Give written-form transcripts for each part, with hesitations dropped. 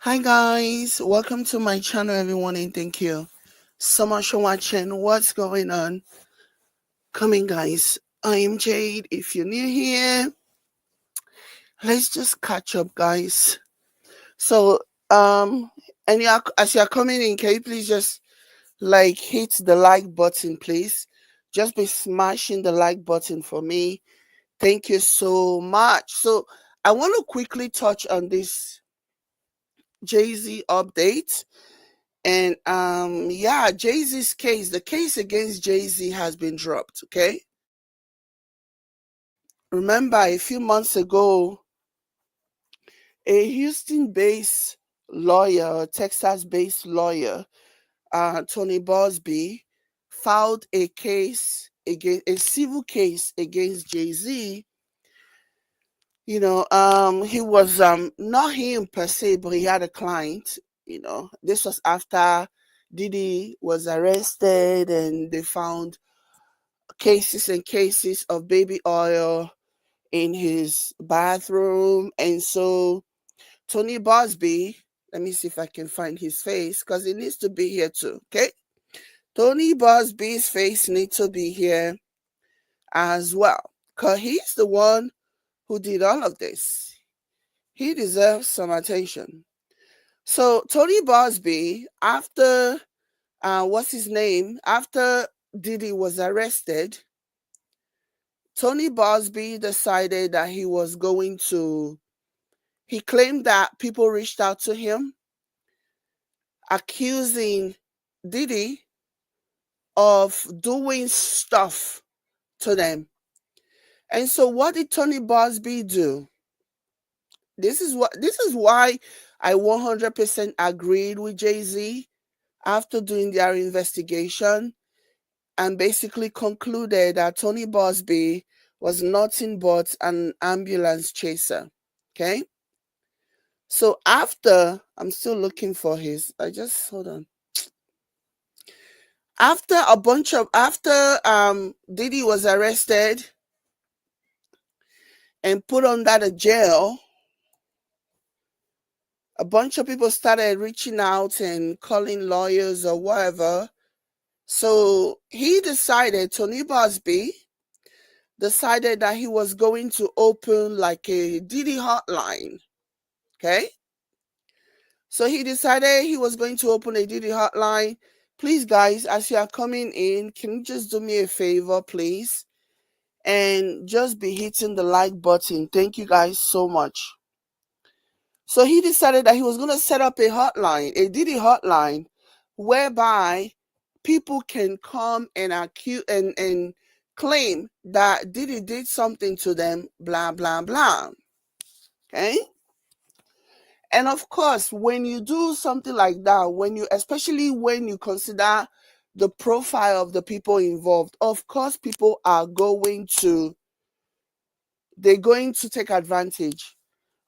Hi guys, welcome to my channel everyone, and thank you so much for watching. What's going on? Coming guys, I am Jade. If you're new here, let's just catch up guys. So and as you're coming in, can you please just like hit the like button please? Just be smashing the like button for me. Thank you so much. So I want to quickly touch on this Jay-Z update. And yeah, Jay-Z's case, the case against Jay-Z has been dropped, okay? Remember a few months ago, a Houston-based lawyer, Texas-based lawyer, Tony Buzbee, filed a civil case against Jay-Z. He was not him per se, but he had a client. This was after Diddy was arrested and they found cases and cases of baby oil in his bathroom. And so Tony Buzbee, let me see if I can find his face because it needs to be here too. Okay. Tony Buzbee's face needs to be here as well because he's the one who did all of this. He deserves some attention. So Tony Buzbee, after what's his name? After Diddy was arrested, Tony Buzbee decided that he claimed that people reached out to him accusing Diddy of doing stuff to them. And so what did Tony Buzbee do? This is why I 100% agreed with Jay-Z after doing their investigation and basically concluded that Tony Buzbee was nothing but an ambulance chaser. Okay? So I'm still looking for hold on. After Diddy was arrested and put under the jail, a bunch of people started reaching out and calling lawyers or whatever. So Tony Buzbee decided that he was going to open like a Diddy hotline. Okay? So he decided he was going to open a Diddy hotline. Please, guys, as you are coming in, can you just do me a favor, please? And just be hitting the like button. Thank you guys so much. So he decided that he was going to set up a hotline, a Diddy hotline, whereby people can come and accuse and claim that Diddy did something to them, blah, blah, blah. Okay? And of course, when you do something like that, especially when you consider the profile of the people involved, of course, they're going to take advantage.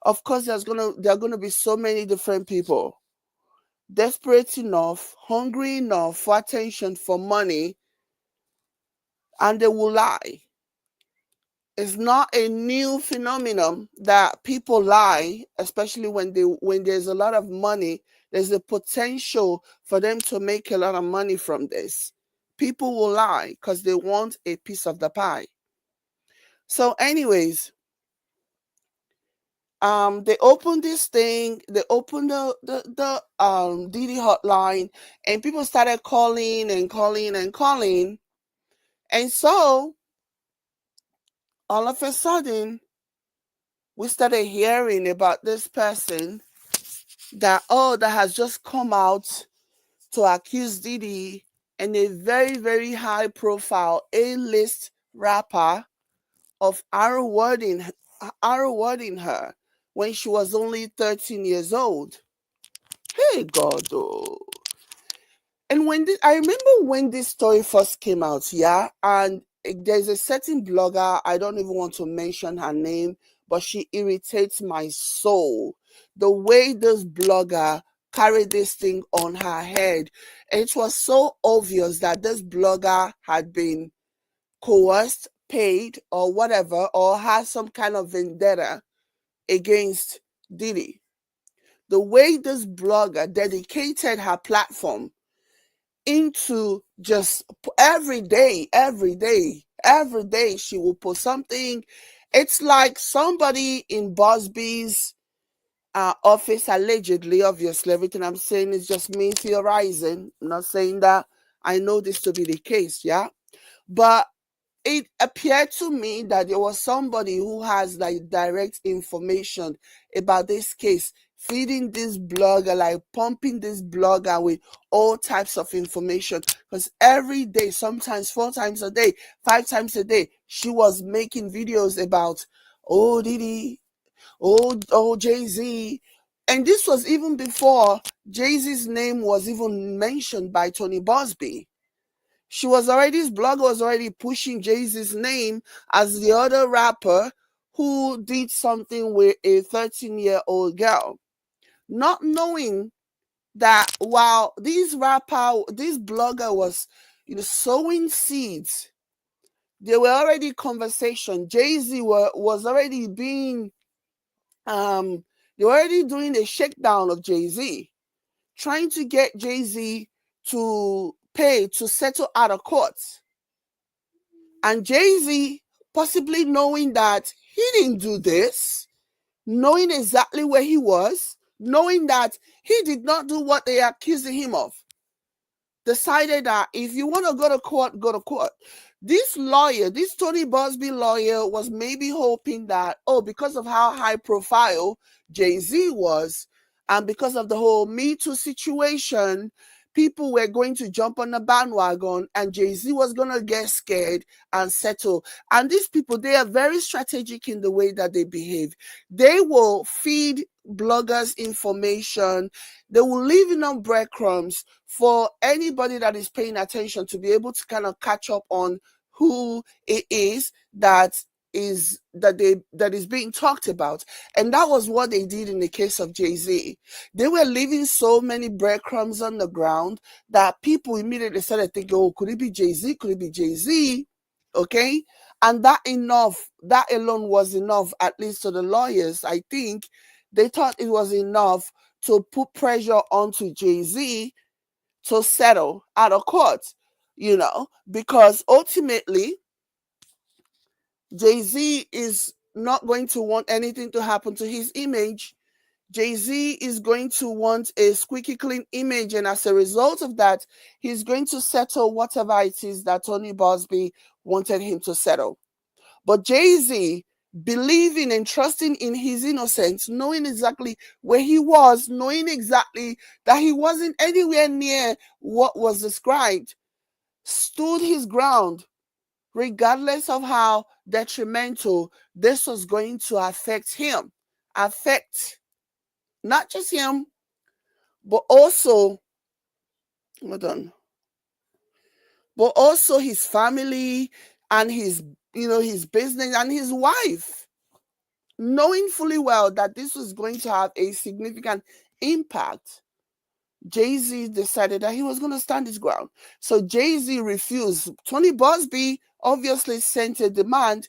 Of course, there are gonna be so many different people desperate enough, hungry enough for attention, for money, and they will lie. It's not a new phenomenon that people lie, especially when there's a lot of money. There's a potential for them to make a lot of money from this. People will lie because they want a piece of the pie. So, anyways, they opened this thing. They opened the Didi hotline, and people started calling and calling and calling, and so all of a sudden we started hearing about this person that has just come out to accuse Didi, and a very very high profile A-list rapper of R-wording her when she was only 13 years old. Hey God, oh. And I remember when this story first came out, yeah, and there's a certain blogger, I don't even want to mention her name, but she irritates my soul. The way this blogger carried this thing on her head, it was so obvious that this blogger had been coerced, paid, or whatever, or has some kind of vendetta against Diddy. the way this blogger dedicated her platform into just every day she will post something. It's like somebody in Buzbee's office, allegedly. Obviously, everything I'm saying is just me theorizing. I'm not saying that I know this to be the case, yeah, but it appeared to me that there was somebody who has like direct information about this case, feeding this blogger, like pumping this blogger with all types of information. Because every day, sometimes 4 times a day, 5 times a day, she was making videos about, oh, Diddy, oh, Jay-Z. And this was even before Jay-Z's name was even mentioned by Tony Buzbee. This blogger was already pushing Jay-Z's name as the other rapper who did something with a 13-year-old girl, not knowing that while this blogger was, sowing seeds, there were already conversation. Jay-Z was already being, they were already doing a shakedown of Jay-Z, trying to get Jay-Z to pay to settle out of court. And Jay-Z, possibly knowing that he didn't do this, knowing exactly where he was, knowing that he did not do what they are accusing him of, decided that if you want to go to court, go to court. This lawyer, this Tony Buzbee lawyer, was maybe hoping that, because of how high profile Jay-Z was, and because of the whole Me Too situation, people were going to jump on the bandwagon and Jay-Z was going to get scared and settle. And these people, they are very strategic in the way that they behave. They will feed bloggers information. They will leave enough breadcrumbs for anybody that is paying attention to be able to kind of catch up on who it is that is being talked about. And that was what they did in the case of Jay-Z. They were leaving so many breadcrumbs on the ground that people immediately started thinking, oh, could it be Jay-Z? Could it be Jay-Z? Okay. And that alone was enough, at least to the lawyers. I think they thought it was enough to put pressure onto Jay-Z to settle out of court, because ultimately Jay-Z is not going to want anything to happen to his image. Jay-Z is going to want a squeaky clean image, and as a result of that, he's going to settle whatever it is that Tony Buzbee wanted him to settle. But Jay-Z, believing and trusting in his innocence, knowing exactly where he was, knowing exactly that he wasn't anywhere near what was described, stood his ground, regardless of how detrimental this was going to affect not just him, but also, his family and his business and his wife, knowing fully well that this was going to have a significant impact. Jay-Z decided that he was going to stand his ground. So Jay-Z refused. Tony Buzbee obviously sent a demand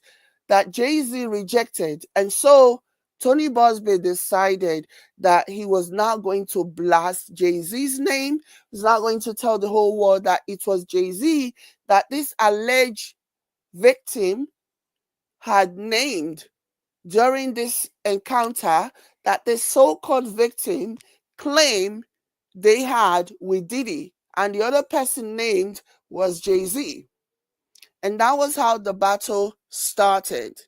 that Jay-Z rejected. And so Tony Buzbee decided that he was not going to blast Jay-Z's name. He was not going to tell the whole world that it was Jay-Z that this alleged victim had named during this encounter, that the so-called victim claimed they had with Diddy, and the other person named was Jay-Z. And that was how the battle started.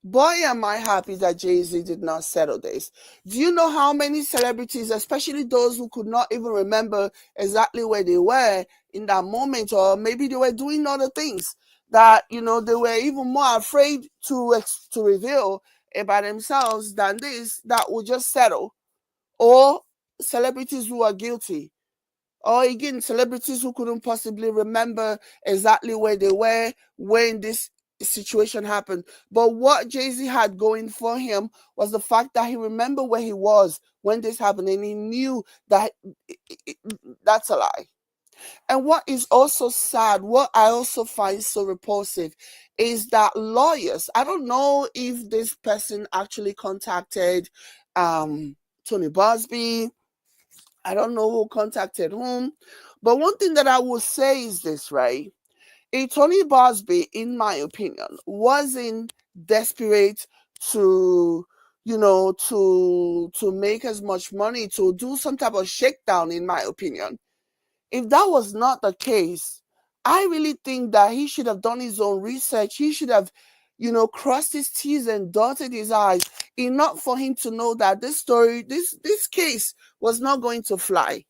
Boy, am I happy that Jay-Z did not settle this. Do you know how many celebrities, especially those who could not even remember exactly where they were in that moment, or maybe they were doing other things that, they were even more afraid to reveal about themselves than this, that would just settle? Or celebrities who are guilty, or again, celebrities who couldn't possibly remember exactly where they were when this situation happened. But what Jay-Z had going for him was the fact that he remembered where he was when this happened, and he knew that that's a lie. And what is also sad, what I also find so repulsive, is that lawyers, I don't know if this person actually contacted Tony Buzbee. I don't know who contacted whom. But one thing that I will say is this, right? Tony Buzbee, in my opinion, wasn't desperate to, to make as much money, to do some type of shakedown, in my opinion. If that was not the case, I really think that he should have done his own research. He should have, crossed his T's and dotted his I's, enough for him to know that this story, this case was not going to fly.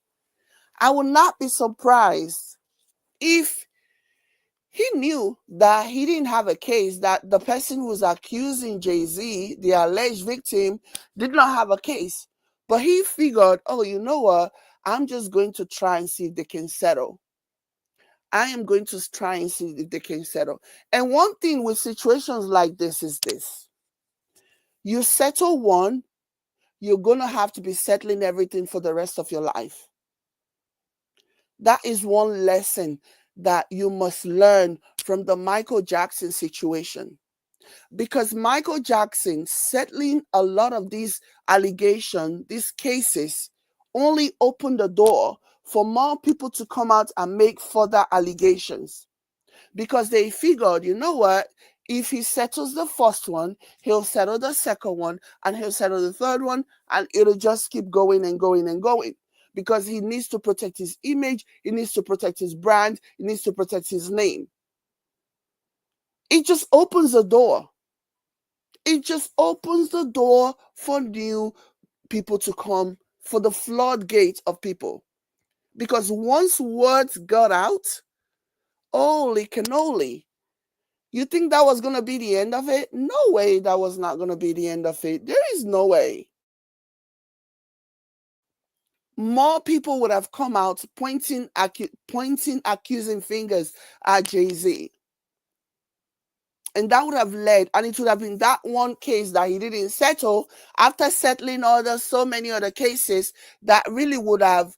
I would not be surprised if he knew that he didn't have a case, that the person who was accusing Jay-Z, the alleged victim, did not have a case. But he figured, oh, you know what? I'm just going to try and see if they can settle. I am going to try and see if they can settle. And one thing with situations like this is this. You settle one, you're going to have to be settling everything for the rest of your life. That is one lesson that you must learn from the Michael Jackson situation. Because Michael Jackson settling a lot of these allegations, these cases, only opened the door for more people to come out and make further allegations. Because they figured, you know what? If he settles the first one, he'll settle the second one, and he'll settle the third one, and it'll just keep going and going and going. Because he needs to protect his image, he needs to protect his brand, he needs to protect his name. It just opens the door. It just opens the door for new people to come, for the floodgate of people. Because once words got out, holy cannoli. You think that was going to be the end of it? No way that was not going to be the end of it. There is no way. More people would have come out pointing accusing fingers at Jay-Z. And that would have led, and it would have been that one case that he didn't settle, after settling so many other cases, that really would have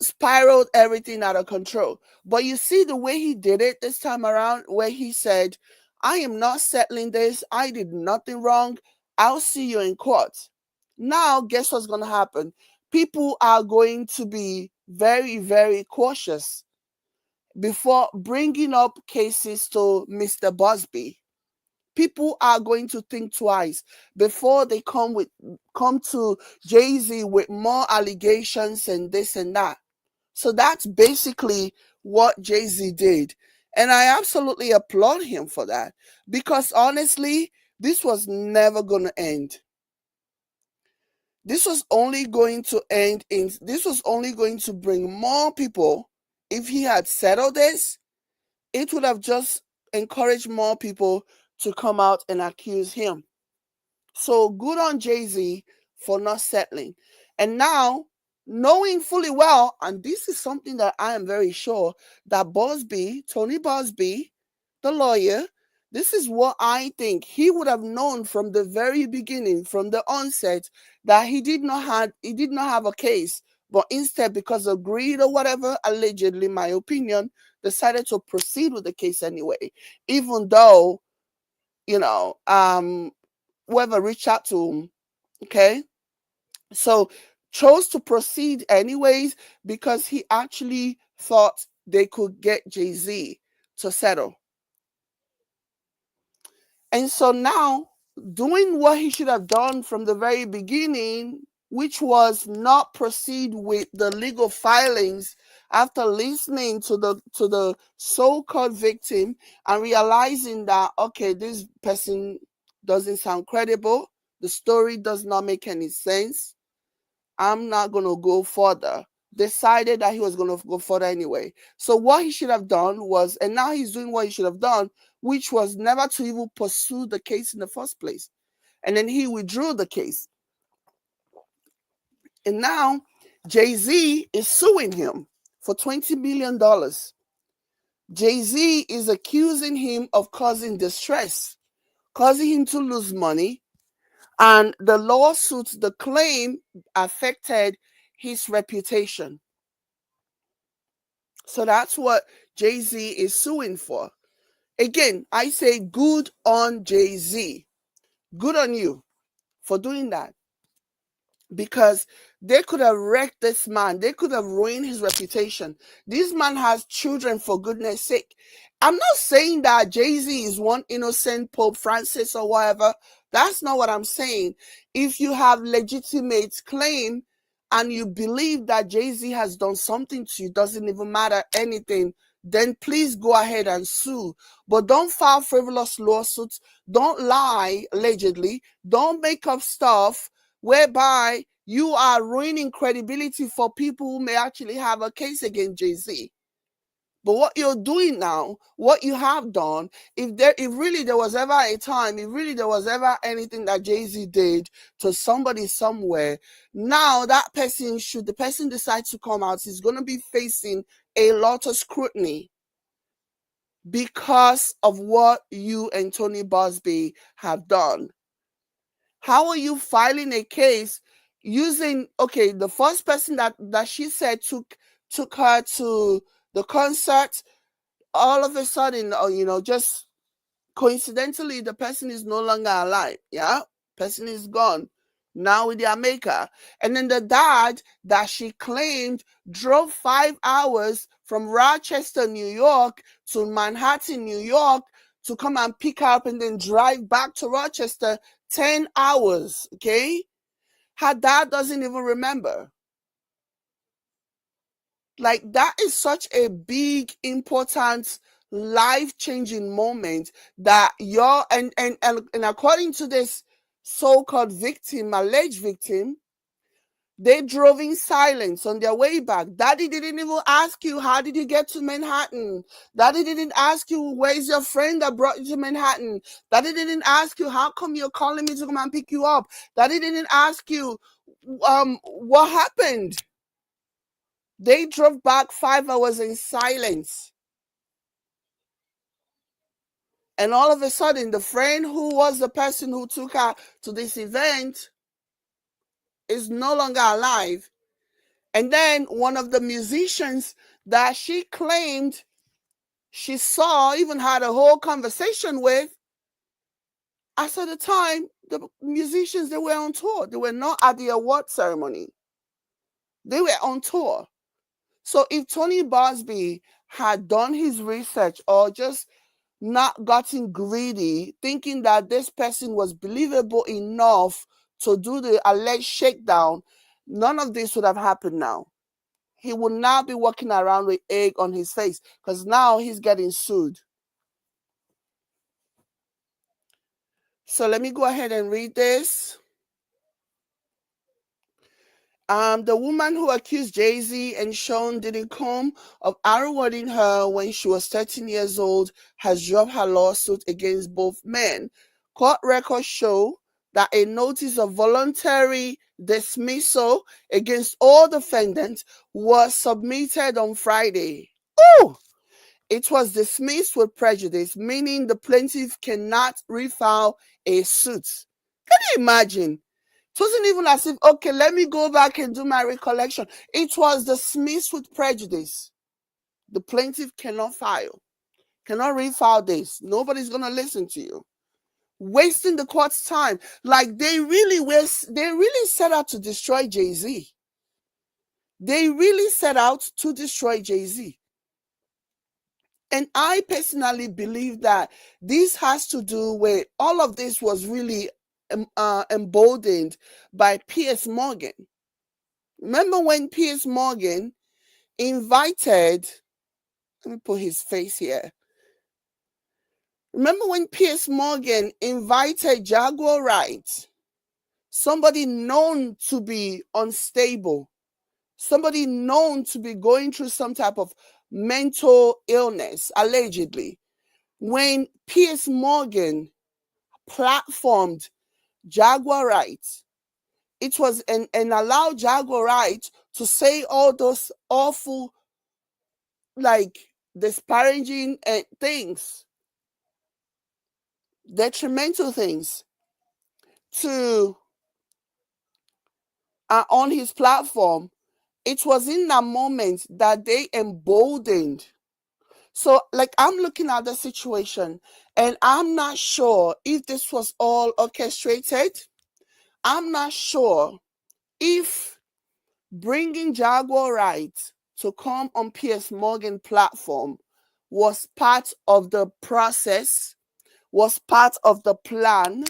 spiraled everything out of control. But you see the way he did it this time around, where he said, I am not settling this. I did nothing wrong. I'll see you in court. Now, guess what's going to happen? People are going to be very, very cautious before bringing up cases to Mr. Buzbee. People are going to think twice before they come to Jay-Z with more allegations and this and that. So that's basically what Jay-Z did. And I absolutely applaud him for that. Because honestly, this was never going to end. This was only going to this was only going to bring more people. If he had settled this, it would have just encouraged more people to come out and accuse him. So good on Jay-Z for not settling. And now, knowing fully well, and this is something that I am very sure, that Tony Buzbee, the lawyer, this is what I think he would have known from the very beginning, from the onset, that he did not have a case, but instead, because of greed or whatever, allegedly, my opinion, decided to proceed with the case anyway, even though, whoever reached out to him, okay? So chose to proceed anyways because he actually thought they could get Jay-Z to settle. And so now, doing what he should have done from the very beginning, which was not proceed with the legal filings after listening to the so-called victim and realizing that, okay, this person doesn't sound credible, the story does not make any sense, I'm not going to go further. Decided that he was going to go further anyway. So what he should have done was, and now he's doing what he should have done, which was never to even pursue the case in the first place. And then he withdrew the case. And now Jay-Z is suing him for $20 million. Jay-Z is accusing him of causing distress, causing him to lose money. And the lawsuit, the claim affected his reputation. So that's what Jay-Z is suing for. Again, I say good on Jay-Z. Good on you for doing that. because they could have wrecked this man. They could have ruined his reputation. This man has children, for goodness sake. I'm not saying that Jay-Z is one innocent Pope Francis or whatever. That's not what I'm saying. If you have legitimate claim and you believe that Jay-Z has done something to you, doesn't even matter anything, then please go ahead and sue. But don't file frivolous lawsuits. Don't lie, allegedly. Don't make up stuff whereby you are ruining credibility for people who may actually have a case against Jay-Z. But what you're doing now, what you have done, if really there was ever a time, if really there was ever anything that Jay-Z did to somebody somewhere, now that person, should the person decide to come out, is going to be facing a lot of scrutiny because of what you and Tony Buzbee have done. How are you filing a case using, okay, the first person that she said took her to the concert, all of a sudden, just coincidentally, the person is no longer alive. Yeah, person is gone now with their maker. And then the dad that she claimed drove 5 hours from Rochester, New York to Manhattan, New York to come and pick her up and then drive back to Rochester 10 hours. Okay, her dad doesn't even remember. Like, that is such a big, important, life-changing moment that and according to this so-called victim, alleged victim, they drove in silence on their way back. Daddy didn't even ask you, how did you get to Manhattan? Daddy didn't ask you, where's your friend that brought you to Manhattan? Daddy didn't ask you, how come you're calling me to come and pick you up? Daddy didn't ask you, what happened? They drove back 5 hours in silence. And all of a sudden, the friend who was the person who took her to this event is no longer alive. And then one of the musicians that she claimed she saw, even had a whole conversation with, as at the time, the musicians, they were on tour. They were not at the award ceremony. They were on tour. So if Tony Buzbee had done his research or just not gotten greedy, thinking that this person was believable enough to do the alleged shakedown, none of this would have happened now. He would not be walking around with egg on his face because now he's getting sued. So let me go ahead and read this. The woman who accused Jay-Z and Sean Diddy Combs of R-wording her when she was 13 years old has dropped her lawsuit against both men. Court records show that a notice of voluntary dismissal against all defendants was submitted on Friday. Oh! It was dismissed with prejudice, meaning the plaintiff cannot refile a suit. Can you imagine? It wasn't even as if, okay, let me go back and do my recollection. It was dismissed with prejudice. The plaintiff cannot refile this. Nobody's going to listen to you. Wasting the court's time. Like they really set out to destroy Jay-Z. They really set out to destroy Jay-Z. And I personally believe that this has to do with, all of this was really emboldened by Piers Morgan. Remember when Piers Morgan invited, let me put his face here. Remember when Piers Morgan invited Jaguar Wright, somebody known to be unstable, somebody known to be going through some type of mental illness, allegedly. When Piers Morgan platformed Jaguar Wright, it was and allowed Jaguar Wright to say all those awful, like, disparaging things, detrimental things to on his platform. It was in that moment that they emboldened. So, like, I'm looking at the situation and I'm not sure if this was all orchestrated. I'm not sure if bringing Jaguar Right to come on Piers Morgan platform was part of the process, was part of the plan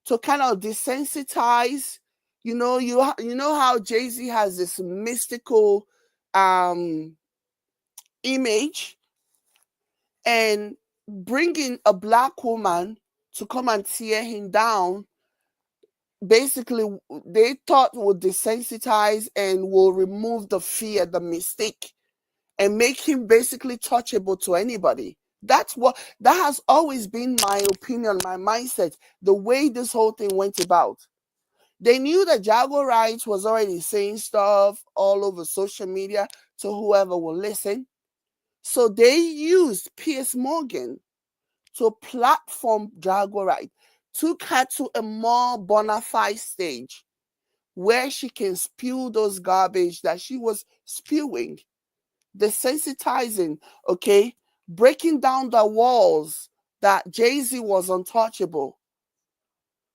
to kind of desensitize, you know how Jay-Z has this mystical image, and bringing a black woman to come and tear him down, basically they thought would desensitize and will remove the fear, the mistake, and make him basically touchable to anybody. That has always been my opinion, my mindset, the way this whole thing went about. They knew that Jaguar Wright was already saying stuff all over social media to whoever will listen. So they used Piers Morgan to platform Jaguar Wright, took her to a more bona fide stage where she can spew those garbage that she was spewing, desensitizing, okay, breaking down the walls that Jay-Z was untouchable,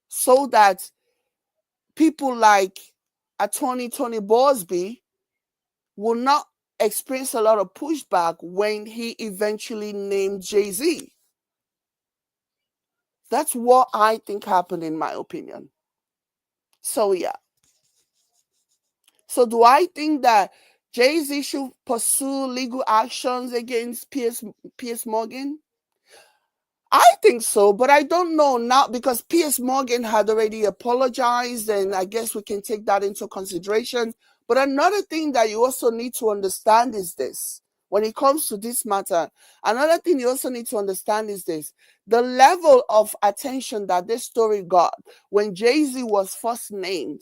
so that people like attorney Tony Buzbee will not experience a lot of pushback when he eventually named Jay-Z. That's what I think happened, in my opinion. So yeah. So do I think that Jay-Z should pursue legal actions against Piers Morgan? I think so, but I don't know now, because Piers Morgan had already apologized, and I guess we can take that into consideration. But another thing that you also need to understand is this. When it comes to this matter, another thing you also need to understand is this. The level of attention that this story got when Jay-Z was first named.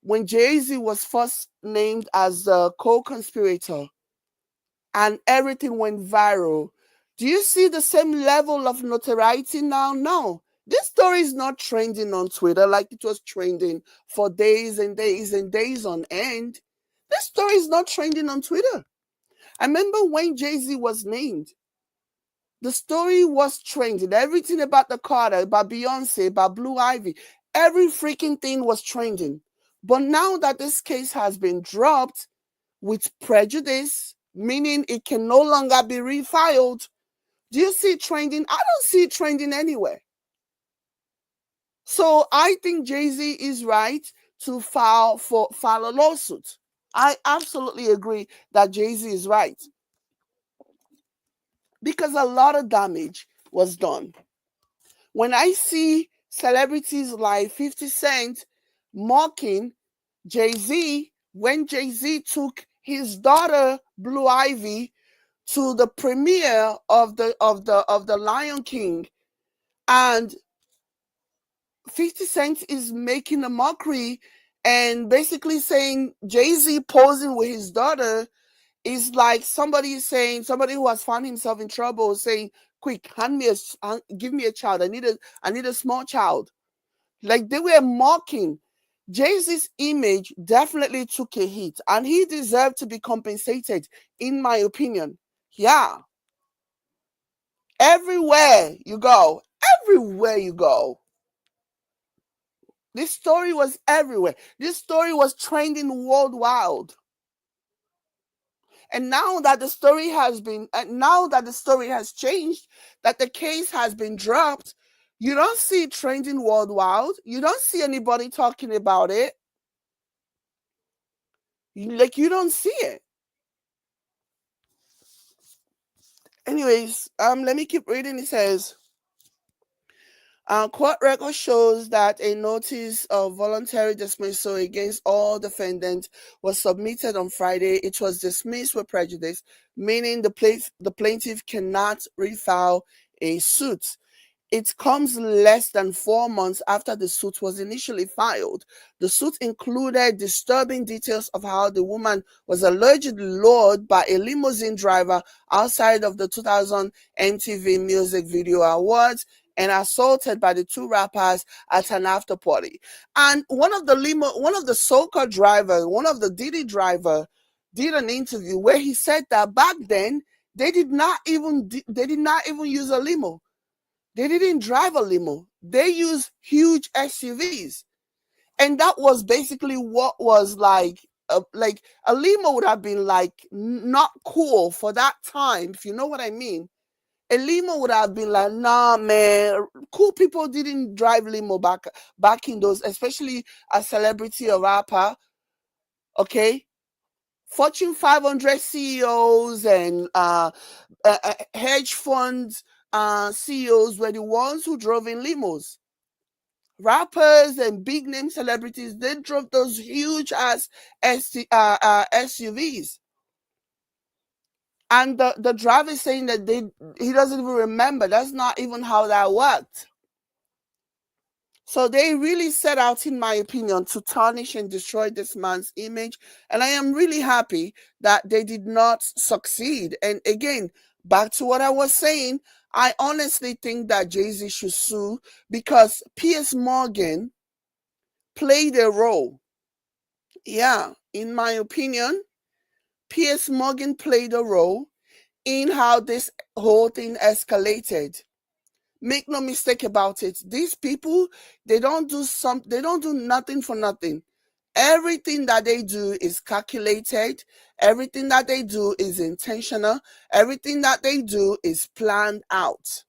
When Jay-Z was first named as the co-conspirator and everything went viral, do you see the same level of notoriety now? No. This story is not trending on Twitter like it was trending for days and days and days on end. This story is not trending on Twitter. I remember when Jay-Z was named, the story was trending. Everything about the Carter, about Beyonce, about Blue Ivy, every freaking thing was trending. But now that this case has been dropped with prejudice, meaning it can no longer be refiled, do you see it trending? I don't see it trending anywhere. So I think Jay-Z is right to file a lawsuit. I absolutely agree that Jay-Z is right, because a lot of damage was done. When I see celebrities like 50 Cent mocking Jay-Z, when Jay-Z took his daughter Blue Ivy to the premiere of the Lion King, and 50 Cent is making a mockery and basically saying Jay-Z posing with his daughter is like somebody who has found himself in trouble saying, quick, give me a child. I need a small child. Like, they were mocking. Jay-Z's image definitely took a hit, and he deserved to be compensated, in my opinion. Yeah. Everywhere you go, this story was everywhere. This story was trending worldwide. And now that the story has changed, that the case has been dropped, you don't see it trending worldwide. You don't see anybody talking about it. You don't see it. Anyways, let me keep reading. It says, court record shows that a notice of voluntary dismissal against all defendants was submitted on Friday. It was dismissed with prejudice, meaning the plaintiff cannot refile a suit. It comes less than 4 months after the suit was initially filed. The suit included disturbing details of how the woman was allegedly lured by a limousine driver outside of the 2000 MTV Music Video Awards and assaulted by the two rappers at an after party. And one of the soca drivers, one of the Diddy driver, did an interview where he said that back then they did not even use a limo. They didn't drive a limo. They used huge SUVs. And that was basically what was like a limo would have been like not cool for that time, if you know what I mean. A limo would have been like, nah, man. Cool people didn't drive limo back in those, especially a celebrity or rapper. Okay, Fortune 500 CEOs and hedge funds CEOs were the ones who drove in limos. Rappers and big name celebrities, they drove those huge ass SUVs. And the driver is saying that he doesn't even remember. That's not even how that worked. So they really set out, in my opinion, to tarnish and destroy this man's image. And I am really happy that they did not succeed. And again, back to what I was saying, I honestly think that Jay-Z should sue because Piers Morgan played a role. Yeah, in my opinion, Piers Morgan played a role in how this whole thing escalated. Make no mistake about it. These people, they don't do nothing for nothing. Everything that they do is calculated. Everything that they do is intentional. Everything that they do is planned out.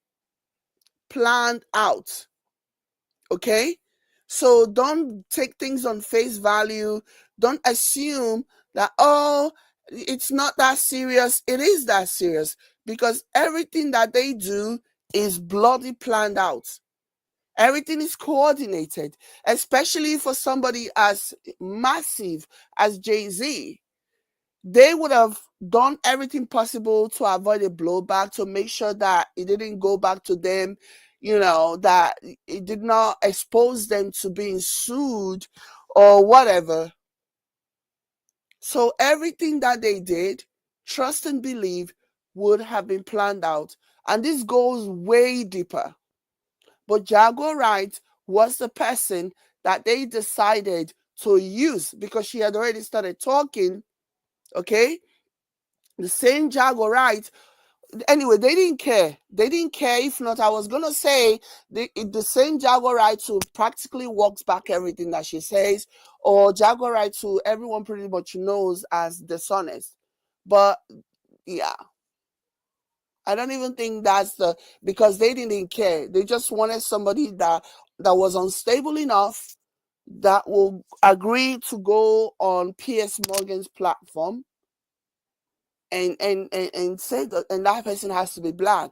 Planned out. Okay? So don't take things on face value. Don't assume that, oh, it's not that serious. It is that serious because everything that they do is bloody planned out. Everything is coordinated, especially for somebody as massive as Jay-Z. They would have done everything possible to avoid a blowback, to make sure that it didn't go back to them, that it did not expose them to being sued or whatever. So everything that they did, trust and believe, would have been planned out. And this goes way deeper. But Jaguar Wright was the person that they decided to use because she had already started talking. Okay? The same Jaguar Wright. Anyway, they didn't care. They didn't care. If not, I was going to say the same Jaguar Wright who practically walks back everything that she says, or Jaguar Wright who everyone pretty much knows as dishonest. But yeah, I don't even think that's because they didn't care. They just wanted somebody that was unstable enough that will agree to go on Piers Morgan's platform and say that, and that person has to be black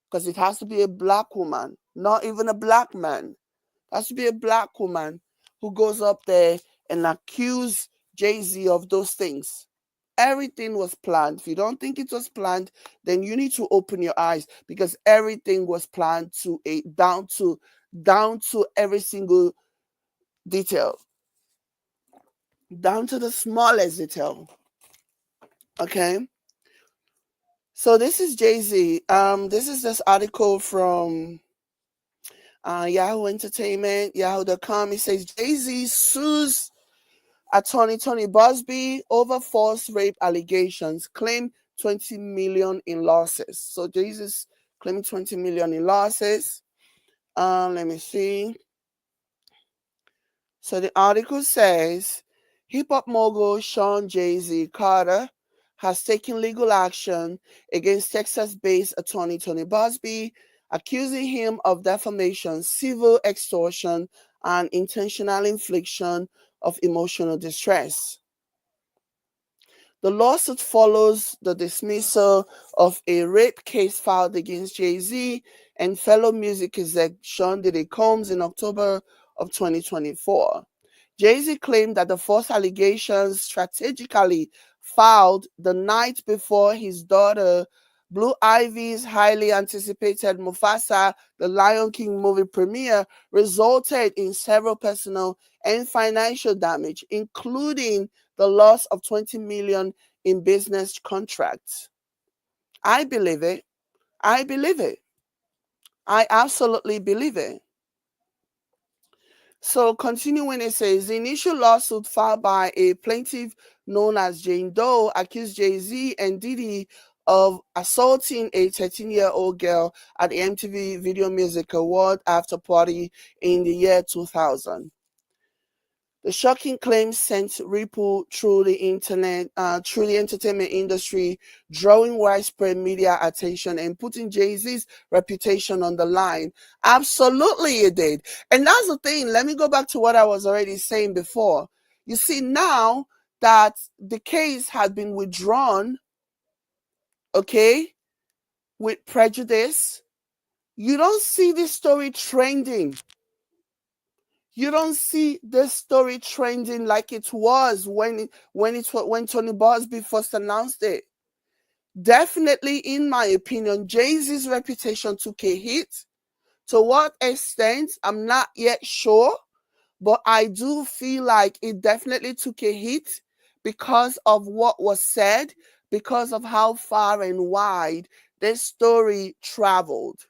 because it has to be a black woman, not even a black man. It has to be a black woman who goes up there and accuse Jay-Z of those things. Everything was planned. If you don't think it was planned, then you need to open your eyes because everything was planned to a down to every single detail, down to the smallest detail. Okay. So this is Jay-Z. This is this article from Yahoo Entertainment, Yahoo.com. It says Jay-Z sues attorney Tony Buzbee over false rape allegations, claim 20 million in losses. So Jay-Z's claiming 20 million in losses. Let me see. So the article says hip hop mogul Sean Jay-Z Carter has taken legal action against Texas-based attorney Tony Buzbee, accusing him of defamation, civil extortion, and intentional infliction of emotional distress. The lawsuit follows the dismissal of a rape case filed against Jay-Z and fellow music exec Sean Diddy Combs in October of 2024. Jay-Z claimed that the false allegations strategically filed the night before his daughter Blue Ivy's highly anticipated Mufasa, the Lion King movie premiere, resulted in several personal and financial damage, including the loss of 20 million in business contracts. I believe it. I believe it. I absolutely believe it. So continuing, it says the initial lawsuit filed by a plaintiff known as Jane Doe accused Jay-Z and Diddy of assaulting a 13-year-old girl at the MTV Video Music Award after party in the year 2000. The shocking claim sent ripple through the internet, through the entertainment industry, drawing widespread media attention and putting Jay-Z's reputation on the line. Absolutely, it did. And that's the thing. Let me go back to what I was already saying before. You see, now that the case had been withdrawn, okay, with prejudice, you don't see this story trending. You don't see this story trending like it was when Tony Buzbee first announced it. Definitely, in my opinion, Jay-Z's reputation took a hit. To what extent, I'm not yet sure, but I do feel like it definitely took a hit because of what was said, because of how far and wide this story traveled.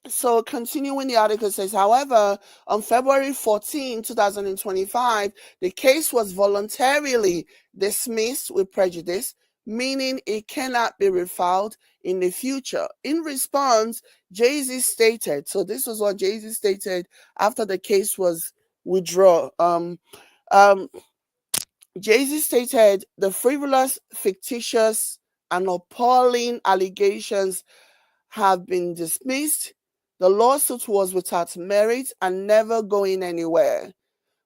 So continuing the article says, however, on February 14, 2025, the case was voluntarily dismissed with prejudice, meaning it cannot be refiled in the future. In response, Jay-Z stated, so this was what Jay-Z stated after the case was withdrawn. Um, Jay-Z stated the frivolous, fictitious, and appalling allegations have been dismissed. The lawsuit was without merit and never going anywhere.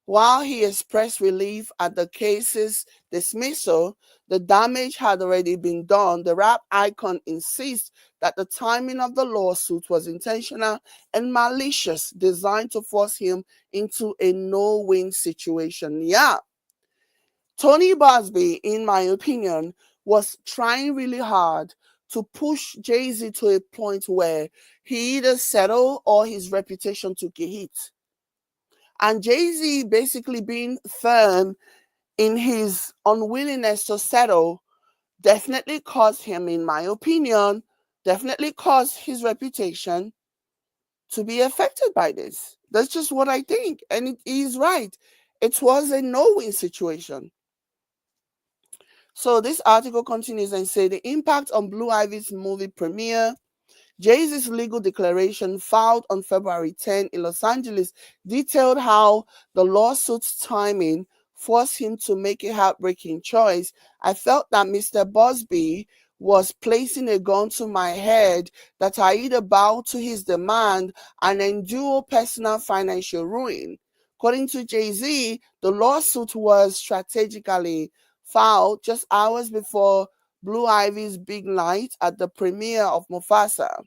While he expressed relief at the case's dismissal, the damage had already been done. The rap icon insists that the timing of the lawsuit was intentional and malicious, designed to force him into a no-win situation. Yeah, Tony Buzbee, in my opinion, was trying really hard to push Jay-Z to a point where he either settled or his reputation took a hit. And Jay-Z basically being firm in his unwillingness to settle definitely caused him, in my opinion, definitely caused his reputation to be affected by this. That's just what I think. And it is right. It was a no-win situation. So this article continues and say the impact on Blue Ivy's movie premiere. Jay-Z's legal declaration filed on February 10 in Los Angeles detailed how the lawsuit's timing forced him to make a heartbreaking choice. I felt that Mr. Buzbee was placing a gun to my head that I either bow to his demand and endure personal financial ruin. According to Jay-Z, the lawsuit was strategically filed just hours before Blue Ivy's big night at the premiere of Mufasa.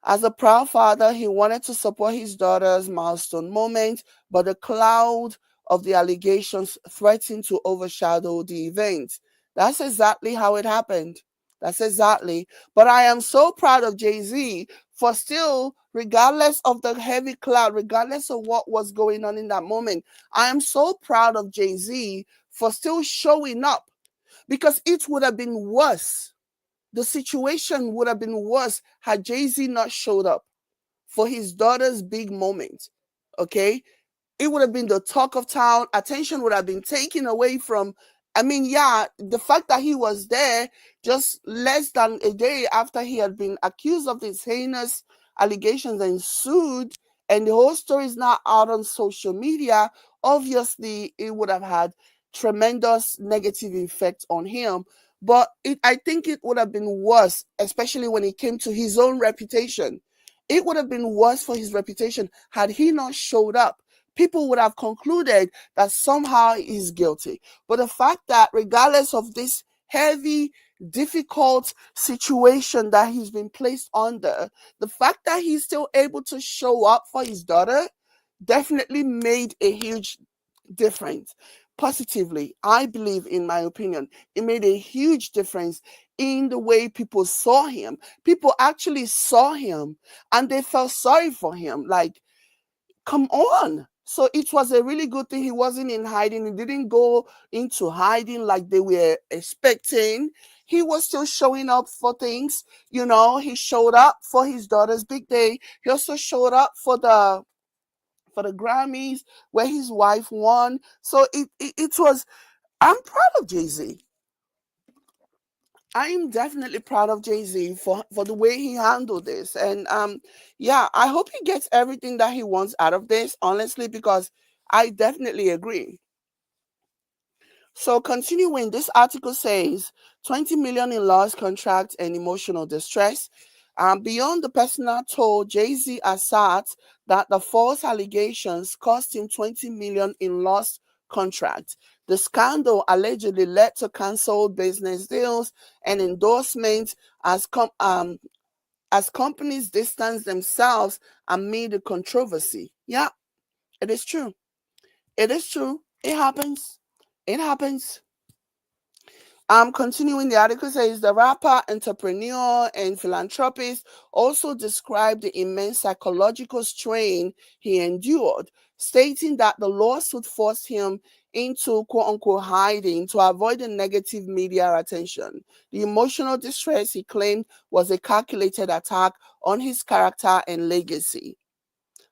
As a proud father, he wanted to support his daughter's milestone moment, but the cloud of the allegations threatened to overshadow the event. That's exactly how it happened. That's exactly. But I am so proud of Jay-Z for still, regardless of the heavy cloud, regardless of what was going on in that moment, I am so proud of Jay-Z for still showing up because it would have been worse. The situation would have been worse had Jay-Z not showed up for his daughter's big moment. Okay? It would have been the talk of town. Attention would have been taken away from. I mean, yeah, the fact that he was there just less than a day after he had been accused of these heinous allegations and sued, and the whole story is now out on social media. Obviously, it would have had tremendous negative effect on him. But I think it would have been worse, especially when it came to his own reputation. It would have been worse for his reputation had he not showed up. People would have concluded that somehow he's guilty. But the fact that regardless of this heavy, difficult situation that he's been placed under, the fact that he's still able to show up for his daughter definitely made a huge difference. Positively, I believe, in my opinion, it made a huge difference in the way people saw him. People actually saw him and they felt sorry for him. Like, come on. So it was a really good thing. He wasn't in hiding. He didn't go into hiding like they were expecting. He was still showing up for things. You know, he showed up for his daughter's big day. He also showed up for the Grammys where his wife won. So it was. I'm proud of Jay-Z. I am definitely proud of Jay-Z for the way he handled this. And yeah, I hope he gets everything that he wants out of this, honestly, because I definitely agree. So continuing, this article says 20 million in lost contracts and emotional distress. Beyond the personal toll, Jay-Z asserts that the false allegations cost him 20 million in lost contracts. The scandal allegedly led to cancelled business deals and endorsements as companies distance themselves amid the controversy. Yeah, it is true. It is true. It happens. It happens. Continuing, the article says the rapper, entrepreneur, and philanthropist also described the immense psychological strain he endured, stating that the lawsuit forced him into quote unquote hiding to avoid the negative media attention. The emotional distress he claimed was a calculated attack on his character and legacy.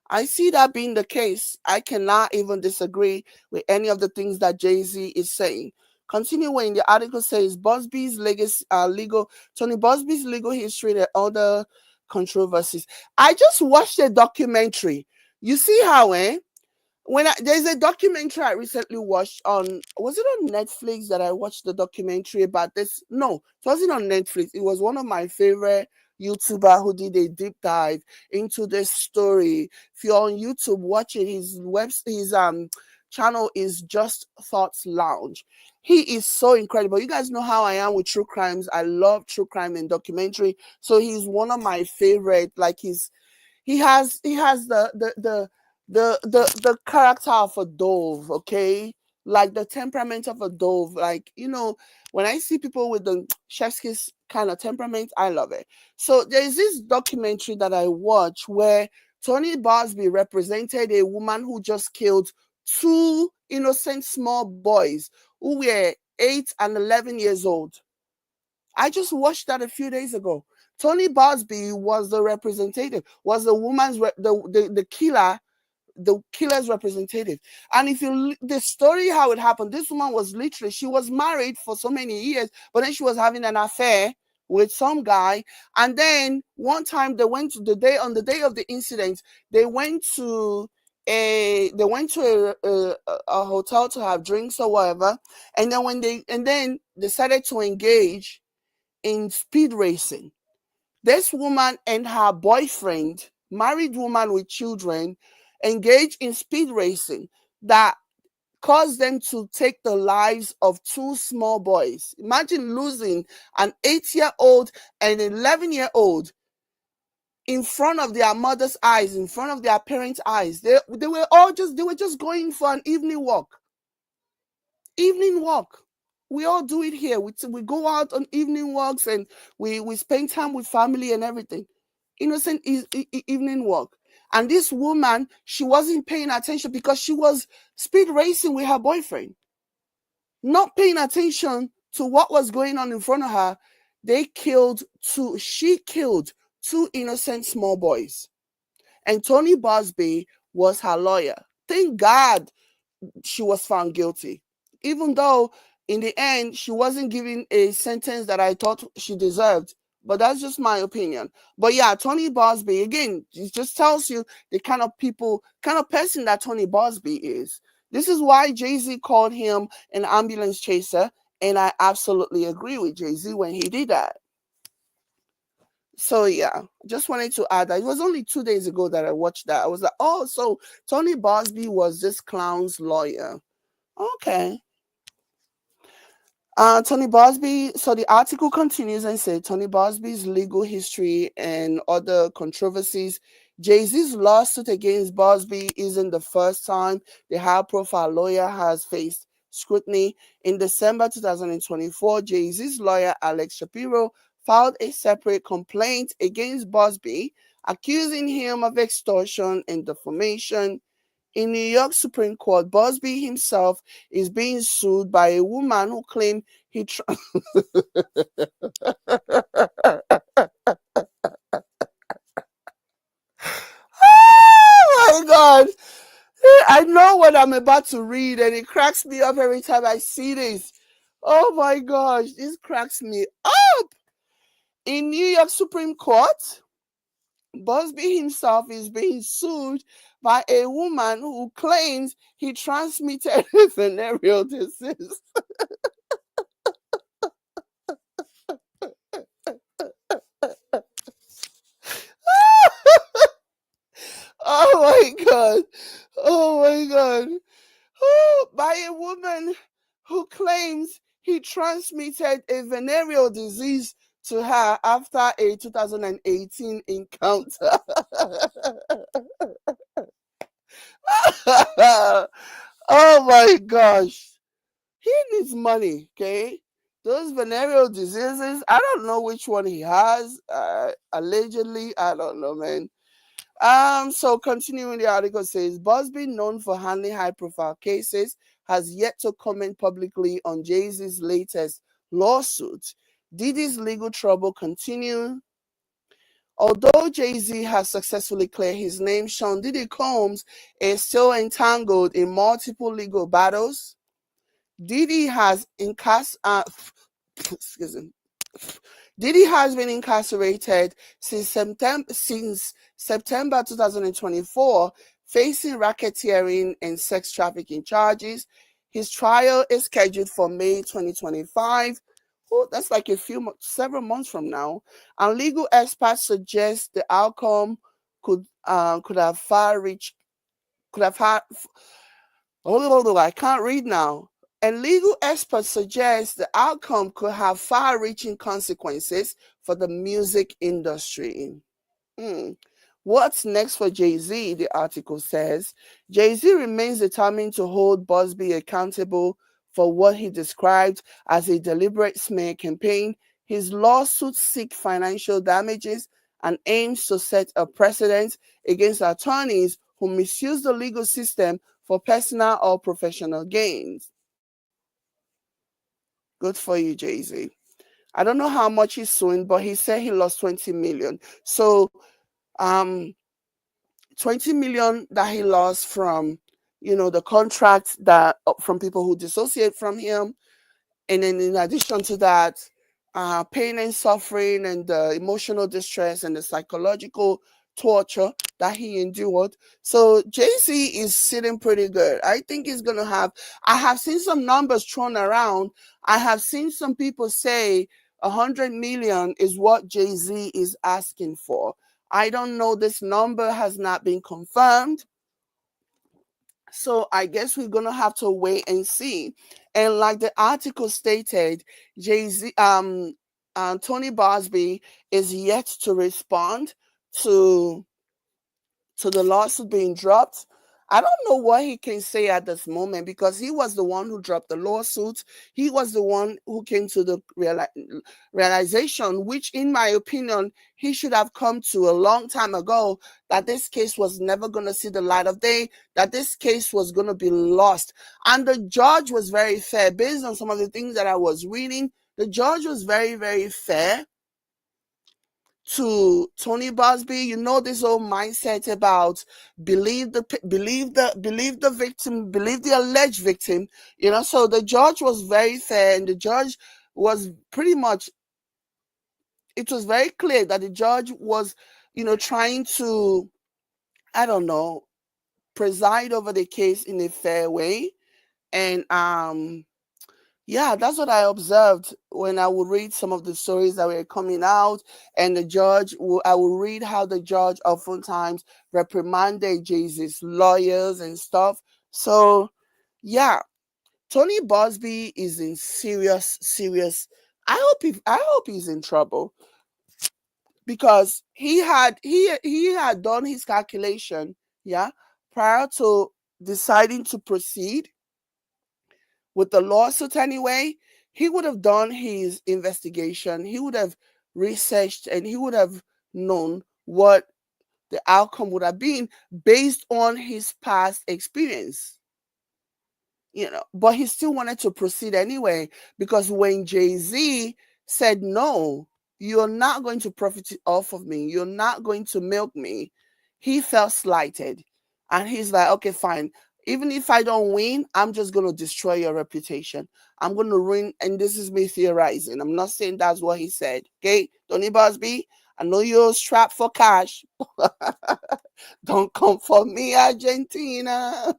I see that being the case. I cannot even disagree with any of the things that Jay-Z is saying. Continuing, the article says Busby's legacy, Tony Busby's legal history and other controversies. I just watched a documentary. You see how, there's a documentary I recently watched on, was it on Netflix that I watched the documentary about this? No, it wasn't on Netflix. It was one of my favorite YouTuber who did a deep dive into this story. If you're on YouTube, watch it. His channel is Just Thoughts Lounge. He is so incredible. You guys know how I am with true crimes. I love true crime and documentary. So he's one of my favorite. Like he has the character of a dove, okay, like the temperament of a dove. Like, when I see people with the chef's kiss kind of temperament, I love it. So there's this documentary that I watched where Tony Buzbee represented a woman who just killed two innocent small boys who were 8 and 11 years old. I just watched that a few days ago. Tony Buzbee was the representative, was the woman's the killer's representative. And if the story how it happened, this woman was literally, she was married for so many years, but then she was having an affair with some guy. And then one time they went to on the day of the incident, they went to a hotel to have drinks or whatever. And then when they decided to engage in speed racing. This woman and her boyfriend, married woman with children, engaged in speed racing that caused them to take the lives of two small boys. Imagine losing an 8-year-old and an 11-year-old in front of their mother's eyes, in front of their parents' eyes. They were just going for an evening walk. Evening walk. We all do it here. We go out on evening walks and we spend time with family and everything. Innocent evening walk. And this woman, she wasn't paying attention because she was speed racing with her boyfriend, not paying attention to what was going on in front of her. She killed two innocent small boys. And Tony Buzbee was her lawyer. Thank God she was found guilty, even though in the end she wasn't given a sentence that I thought she deserved. But that's just my opinion. But yeah, Tony Buzbee, again, it just tells you the kind of person that Tony Buzbee is. This is why Jay-Z called him an ambulance chaser, and I absolutely agree with Jay-Z when he did that. So yeah, just wanted to add that. It was only 2 days ago that I watched that. I was like, oh, so Tony Buzbee was this clown's lawyer. Okay. Tony Buzbee. So the article continues and said Tony Buzbee's legal history and other controversies. Jay-Z's lawsuit against Buzbee isn't the first time the high-profile lawyer has faced scrutiny. In December 2024, Jay-Z's lawyer Alex Shapiro filed a separate complaint against Buzbee, accusing him of extortion and defamation. In New York Supreme Court, Buzbee himself is being sued by a woman who claimed he. Oh my God! I know what I'm about to read, and it cracks me up every time I see this. Oh my gosh, this cracks me up. In New York Supreme Court, Buzbee himself is being sued by a woman who claims he transmitted a venereal disease. Oh my God. Oh my God. Oh, by a woman who claims he transmitted a venereal disease to her after a 2018 encounter. Oh my gosh. He needs money, okay? Those venereal diseases, I don't know which one he has. Allegedly, I don't know, man. So continuing, the article says Buzbee, known for handling high-profile cases, has yet to comment publicly on Jay-Z's latest lawsuit. Diddy's legal trouble continue. Although Jay-Z has successfully cleared his name, Sean Diddy Combs is still entangled in multiple legal battles. Diddy has excuse me. Diddy has been incarcerated since September 2024, facing racketeering and sex trafficking charges. His trial is scheduled for May 2025. Oh, that's like several months from now. And legal experts suggest the outcome could have far reach could have had. Oh, I can't read now. And legal experts suggest the outcome could have far-reaching consequences for the music industry. Hmm. What's next for Jay-Z, the article says? Jay-Z remains determined to hold Buzbee accountable for what he described as a deliberate smear campaign. His lawsuits seek financial damages and aims to set a precedent against attorneys who misuse the legal system for personal or professional gains. Good for you, Jay-Z. I don't know how much he's suing, but he said he lost 20 million. So, um, 20 million that he lost from, the contract that from people who dissociate from him. And then in addition to that, pain and suffering and the emotional distress and the psychological torture that he endured. So Jay-Z is sitting pretty good. I think he's going to have, I have seen some numbers thrown around. I have seen some people say 100 million is what Jay-Z is asking for. I don't know. This number has not been confirmed. So I guess we're gonna have to wait and see. And like the article stated, Jay-Z, Tony Buzbee is yet to respond to the lawsuit being dropped. I don't know what he can say at this moment because he was the one who dropped the lawsuit. He was the one who came to the realization, which, in my opinion, he should have come to a long time ago, that this case was never going to see the light of day, that this case was going to be lost. And the judge was very fair. Based on some of the things that I was reading, the judge was very, very fair to Tony Buzbee. This whole mindset about believe the victim, believe the alleged victim. So the judge was very fair, and the judge was pretty much. It was very clear that the judge was, trying to, I don't know, preside over the case in a fair way, and yeah, that's what I observed when I would read some of the stories that were coming out, and I will read how the judge oftentimes reprimanded Jay-Z's lawyers and stuff. So, yeah, Tony Buzbee is in serious, serious. I hope he's in trouble because he had done his calculation, yeah, prior to deciding to proceed with the lawsuit anyway. He would have done his investigation. He would have researched and he would have known what the outcome would have been based on his past experience. But he still wanted to proceed anyway because when Jay-Z said, no, you're not going to profit off of me, you're not going to milk me, he felt slighted. And he's like, okay, fine. Even if I don't win, I'm just going to destroy your reputation. I'm going to ruin, and this is me theorizing. I'm not saying that's what he said. Okay, Tony Buzbee, I know you're strapped for cash. Don't come for me, Argentina.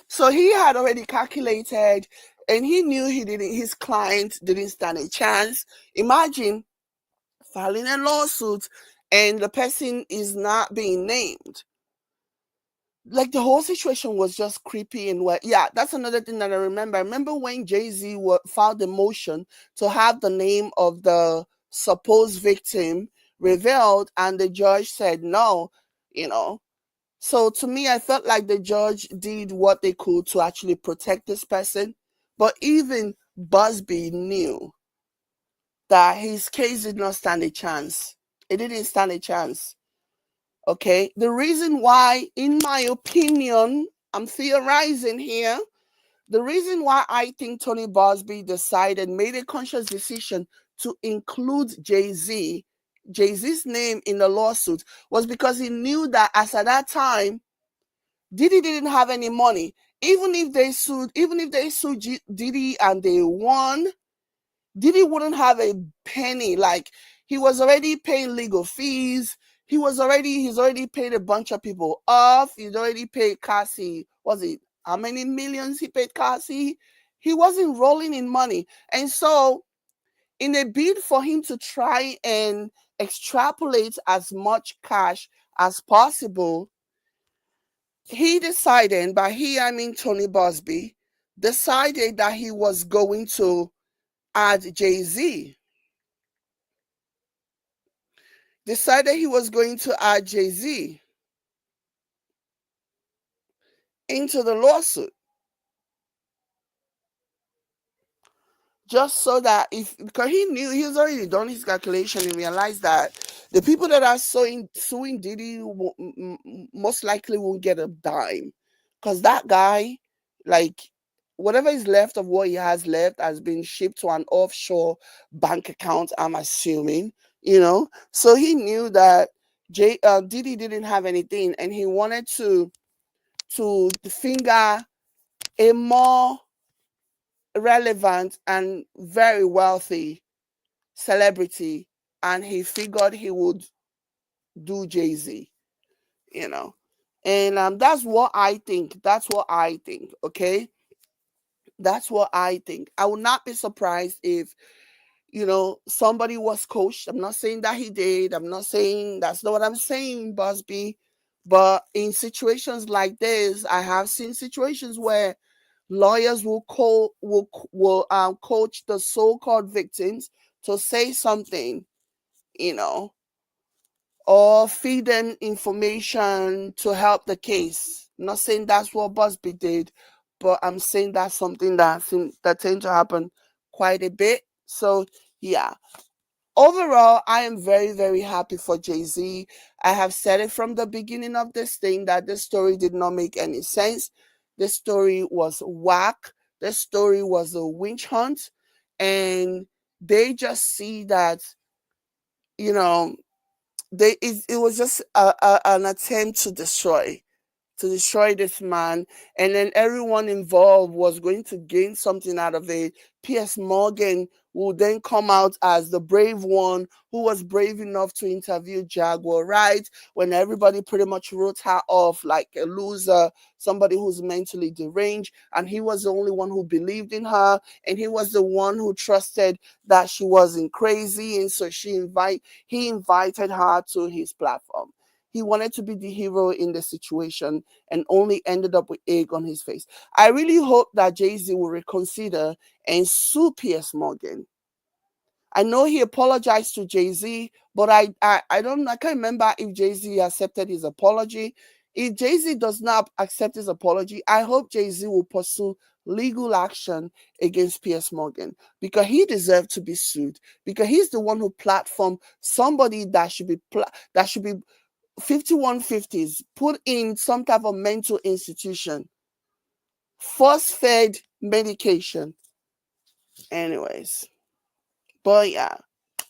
So he had already calculated, and he knew his client didn't stand a chance. Imagine filing a lawsuit and the person is not being named. Like the whole situation was just creepy and what. Yeah, that's another thing that I remember. I remember when Jay-Z filed the motion to have the name of the supposed victim revealed, and the judge said no, you know. So to me, I felt like the judge did what they could to actually protect this person. But even Buzbee knew that his case did not stand a chance. It didn't stand a chance. Okay. The reason why, in my opinion, I'm theorizing here. The reason why I think Tony Buzbee made a conscious decision to include Jay-Z's name in the lawsuit was because he knew that as at that time, Diddy didn't have any money. Even if they sued Diddy and they won, Diddy wouldn't have a penny. Like, he was already paying legal fees. He's already paid a bunch of people off. He's already paid Cassie. Was it how many millions he paid Cassie? He wasn't rolling in money. And so, in a bid for him to try and extrapolate as much cash as possible, he decided, and by he I mean Tony Buzbee, decided that he was going to add Jay-Z. Decided he was going to add Jay-Z into the lawsuit. Just so that because he knew he's already done his calculation and realized that the people that are suing Diddy most likely won't get a dime, because that guy, like, whatever is left of what he has left has been shipped to an offshore bank account, I'm assuming, so he knew that Diddy didn't have anything, and he wanted to finger a more relevant and very wealthy celebrity, and he figured he would do Jay-Z, you know. And that's what I think. That's what I think. Okay. That's what I think. I would not be surprised if, somebody was coached. I'm not saying that he did. I'm not saying that's not what I'm saying, Buzbee. But in situations like this, I have seen situations where lawyers will coach the so-called victims to say something, you know, or feed them information to help the case. I'm not saying that's what Busby did, but I'm saying that's something that tends to happen quite a bit. So yeah. Overall, I am very, very happy for Jay-Z. I have said it from the beginning of this thing that this story did not make any sense. This story was whack. This story was a witch hunt. And they just see that, you know, it was just an attempt to destroy this man, and then everyone involved was going to gain something out of it. Piers Morgan will then come out as the brave one who was brave enough to interview Jaguar, right? When everybody pretty much wrote her off like a loser, somebody who's mentally deranged, and he was the only one who believed in her, and he was the one who trusted that she wasn't crazy, and so he invited her to his platform. He wanted to be the hero in the situation and only ended up with egg on his face. I really hope that Jay-Z will reconsider and sue Piers Morgan. I know he apologized to Jay-Z, but I can't remember if Jay-Z accepted his apology. If Jay-Z does not accept his apology, I hope Jay-Z will pursue legal action against Piers Morgan, because he deserves to be sued, because he's the one who platformed somebody that should be 5150s, put in some type of mental institution, force-fed medication. Anyways, but yeah,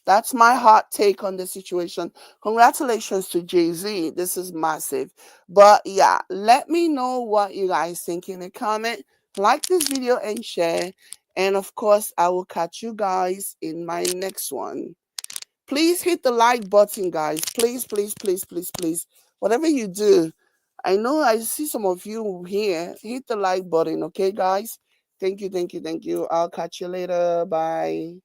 That's my hot take on the situation. Congratulations to Jay-Z. This is massive. But yeah, let me know what you guys think in the comment. Like this video and share. And of course, I will catch you guys in my next one. Please hit the like button, guys. Please, please, please, please, please. Whatever you do, I know I see some of you here. Hit the like button, okay, guys? Thank you, thank you, thank you. I'll catch you later. Bye.